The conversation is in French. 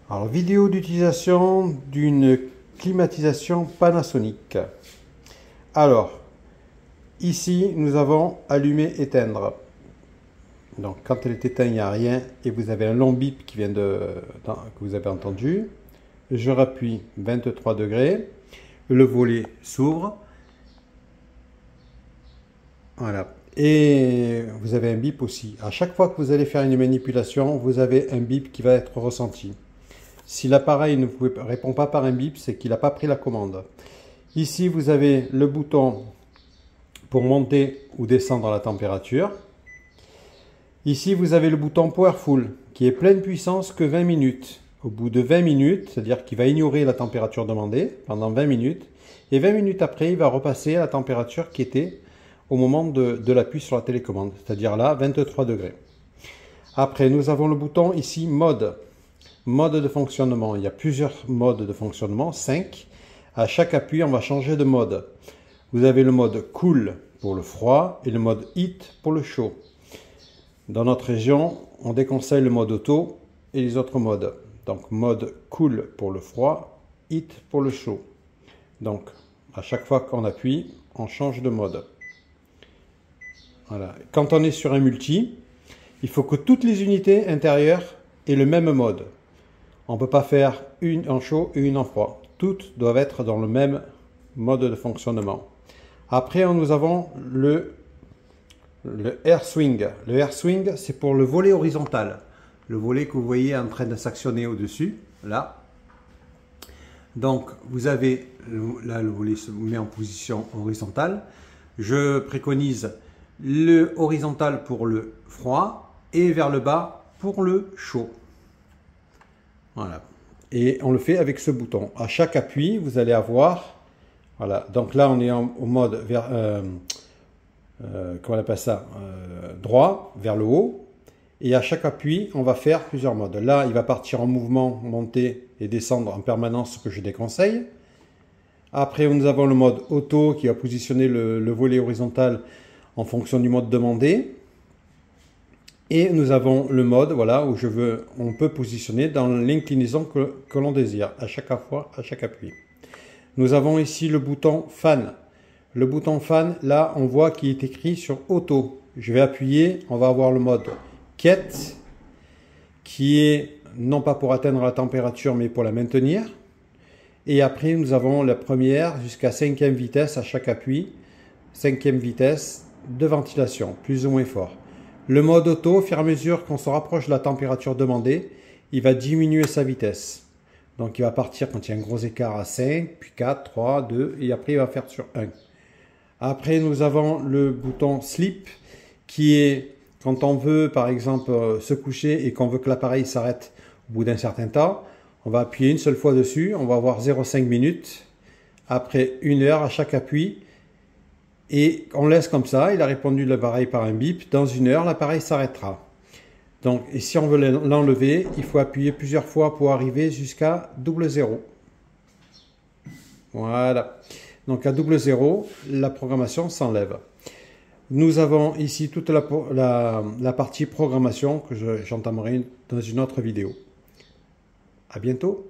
Alors, vidéo d'utilisation d'une climatisation Panasonic. Alors, ici, nous avons allumer, éteindre. Donc, quand elle est éteinte, il n'y a rien. Et vous avez un long bip qui vient que vous avez entendu. Je rappuie 23 degrés. Le volet s'ouvre. Voilà. Et vous avez un bip aussi. À chaque fois que vous allez faire une manipulation, vous avez un bip qui va être ressenti. Si l'appareil ne vous répond pas par un bip, c'est qu'il n'a pas pris la commande. Ici, vous avez le bouton pour monter ou descendre la température. Ici, vous avez le bouton Powerful qui est pleine puissance que 20 minutes. Au bout de 20 minutes, c'est-à-dire qu'il va ignorer la température demandée pendant 20 minutes. Et 20 minutes après, il va repasser à la température qui était au moment de l'appui sur la télécommande, c'est-à-dire là, 23 degrés. Après, nous avons le bouton ici Mode. Mode de fonctionnement. Il y a plusieurs modes de fonctionnement, 5. À chaque appui, on va changer de mode. Vous avez le mode Cool pour le froid et le mode Heat pour le chaud. Dans notre région, on déconseille le mode auto et les autres modes. Donc, mode Cool pour le froid, Heat pour le chaud. Donc, à chaque fois qu'on appuie, on change de mode. Voilà. Quand on est sur un multi, il faut que toutes les unités intérieures aient le même mode. On ne peut pas faire une en chaud et une en froid. Toutes doivent être dans le même mode de fonctionnement. Après, nous avons le Air Swing. Le Air Swing, c'est pour le volet horizontal. Le volet que vous voyez en train de s'actionner au-dessus, là. Donc, vous avez, là, le volet se met en position horizontale. Je préconise le horizontal pour le froid et vers le bas pour le chaud. Voilà. Et on le fait avec ce bouton. À chaque appui, vous allez avoir... Voilà. Donc là, on est au mode comment on appelle ça, droit, vers le haut. Et à chaque appui, on va faire plusieurs modes. Là, il va partir en mouvement, monter et descendre en permanence, ce que je déconseille. Après, nous avons le mode auto qui va positionner le volet horizontal en fonction du mode demandé. Et nous avons le mode, voilà, où on peut positionner dans l'inclinaison que l'on désire, à chaque fois, à chaque appui. Nous avons ici le bouton Fan. Le bouton Fan, là, on voit qu'il est écrit sur Auto. Je vais appuyer, on va avoir le mode Quête, qui est non pas pour atteindre la température, mais pour la maintenir. Et après, nous avons la première jusqu'à 5e vitesse à chaque appui. 5e vitesse de ventilation, plus ou moins fort. Le mode auto, au fur et à mesure qu'on se rapproche de la température demandée, il va diminuer sa vitesse. Donc il va partir quand il y a un gros écart à 5, puis 4, 3, 2, et après il va faire sur 1. Après nous avons le bouton Sleep, qui est quand on veut par exemple se coucher et qu'on veut que l'appareil s'arrête au bout d'un certain temps, on va appuyer une seule fois dessus, on va avoir 0,5 minutes, après 1 heure à chaque appui, et on laisse comme ça, il a répondu l'appareil par un bip, dans 1 heure l'appareil s'arrêtera. Donc, et si on veut l'enlever, il faut appuyer plusieurs fois pour arriver jusqu'à double 0. Voilà. Donc à double 0, la programmation s'enlève. Nous avons ici toute la partie programmation que j'entamerai dans une autre vidéo. À bientôt.